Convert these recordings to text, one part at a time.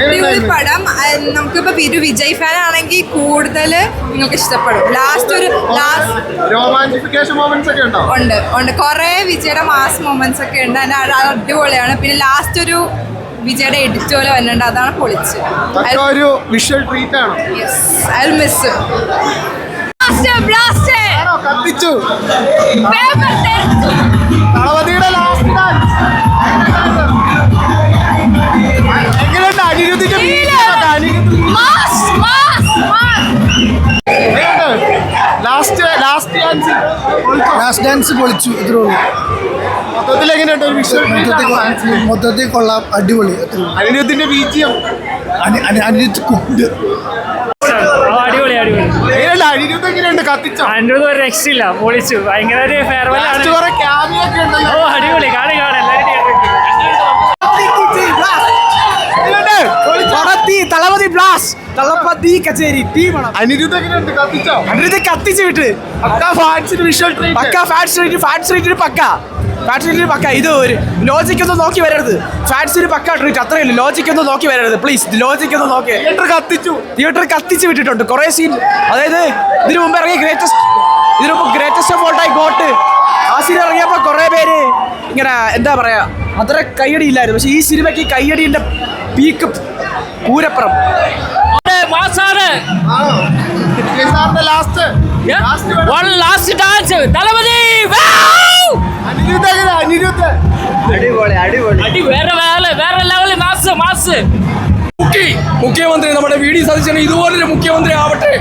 അടിപൊളി പടം. നമുക്കിപ്പോ ഒരു വിജയ് ഫാൻ ആണെങ്കിൽ കൂടുതൽ നിങ്ങൾക്ക് ഇഷ്ടപ്പെടും. ലാസ്റ്റ് ഉണ്ട് കുറെ വിജയുടെ മാസ് മൊമെന്റ്സ് ഒക്കെ ഉണ്ട്. അതിന് അടിപൊളിയാണ്. പിന്നെ ലാസ്റ്റ് ഒരു വിജയുടെ എഡിറ്റ് പോലെ വരുന്നുണ്ട്. അതാണ് പൊളിച്ച്. വിഷ്വൽ ട്രീറ്റ് ആണ്. ഐ വിൽ മിസ് കത്തിച്ചു തളപതിയുടെ ലാസ്റ്റ് ഡാൻസ് എങ്ങനെയുണ്ട്? അനിരുദ്ധിന്റെ ലാസ്റ്റ് ഡാൻസ് പൊളിച്ചു. ഇത്രേ ഉള്ളൂ. മൊത്തത്തിൽ എങ്ങനെയുണ്ട്? മൊത്തത്തിൽ കൊള്ളാം. അടിപൊളി. അനിരുദ്ധിന്റെ ബീജിയം അനിരുദ്ധ് കുണ്ട് അടിപൊളി അടിപൊളി. അനിരുദ്ധ് എങ്ങനെയുണ്ട്? കത്തിച്ചോ? അനിരുദ്ധ് ഒരു രക്ഷയില്ല, പൊളിച്ചു. ഭയങ്കര ഒരു ഫെയർവെൽ ആണ്. ഓ അടിപൊളി. കാണി കാണാൻ തളപതി ബ്ലാസ്റ്റ്, തളപതി കച്ചേരി ടീമാണ്. അനിരുദ്ധ് എങ്ങനെയുണ്ട്? കത്തിച്ചോ? അനിരുദ്ധ് കത്തിച്ച് വിട്ട് പക്ക. ഇത് ഒരു ലോജിക്കൊന്നും നോക്കി വരരുത്. ഫാൻസിന് പക്ക ട്രീറ്റ്, അത്രയല്ല. ലോജിക്കൊന്നും നോക്കി വരരുത് പ്ലീസ്. ലോജിക്കൊന്നും നോക്കി. തിയേറ്റർ കത്തിച്ച് വിട്ടിട്ടുണ്ട് കുറേ സീൻ. അതായത് ഇതിനു മുമ്പ് ഇറങ്ങിയ greatest of all time got ആ സീൻ ഇറങ്ങിയപ്പോൾ കുറേ പേര് ഇങ്ങനെ എന്താ പറയാ അത്ര കയ്യടി ഇല്ലായിരുന്നു. പക്ഷെ ഈ സിനിമയ്ക്ക് കയ്യടിന്റെ പീക്ക് പൂരപ്പുറം. മുഖ്യമന്ത്രി നമ്മുടെ വി ഡി സതീശന് ഇതുപോലൊരു മുഖ്യമന്ത്രി ആവട്ടെ.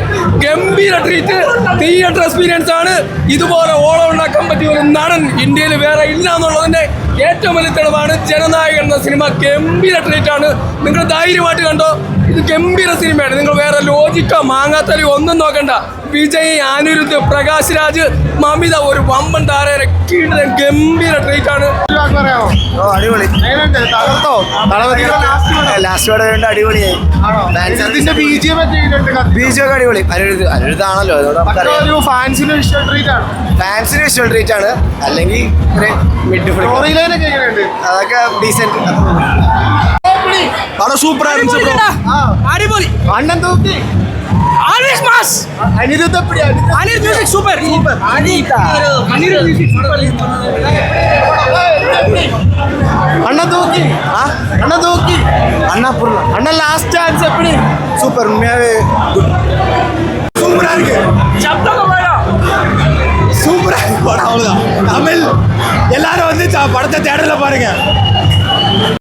ഗംഭീര ട്രീറ്റ്, തിയേറ്റർ എക്സ്പീരിയൻസ് ആണ്. ഇതുപോലെ ഓളം ഉണ്ടാക്കാൻ പറ്റിയ ഒരു നടൻ ഇന്ത്യയിൽ വേറെ ഇല്ല എന്നുള്ളതിന്റെ ഏറ്റവും വലിയ തെളിവാണ് ജനനായകൻ എന്ന സിനിമ. ഗംഭീര ട്രീറ്റ് ആണ്. നിങ്ങൾ ധൈര്യമായിട്ട് കണ്ടോ. ഇത് ഗംഭീര സിനിമയാണ്. നിങ്ങൾ വേറെ ലോജിക്കോ മാങ്ങാത്തലി ഒന്നും നോക്കണ്ട. വിജയ്, അനിരുദ്ധ്, പ്രകാശ് രാജ്, മമിത ഒരു വമ്പൻ താരയുടെ കീഴിലെ ഗംഭീര ട്രീറ്റ് ആണ്. അടിപൊളി. ലാസ്റ്റ് അടിപൊളിയായി. ബീജൊക്കെ അടിപൊളി. അനിരുദ്ധാണല്ലോ. ഫാൻസിന് വിഷ്വൽ ട്രീറ്റ് ആണ്. അല്ലെങ്കിൽ അതൊക്കെ ഡീസെന്റ്. അടിപൊളി. അണ്ണൻ തൂക്കി. അനിരുദ്ധ സൂപ്പർ. അണ്ണ തൂക്കി. அண்ணா லாஸ்ட் டான்ஸ் எப்படி? சூப்பர். உண்மையாவே சூப்பரா இருக்கு. சூப்பரா இருக்கு படம். அவ்வளவுதான். தமிழ் எல்லாரும் வந்து படத்தை தேடல பாருங்க.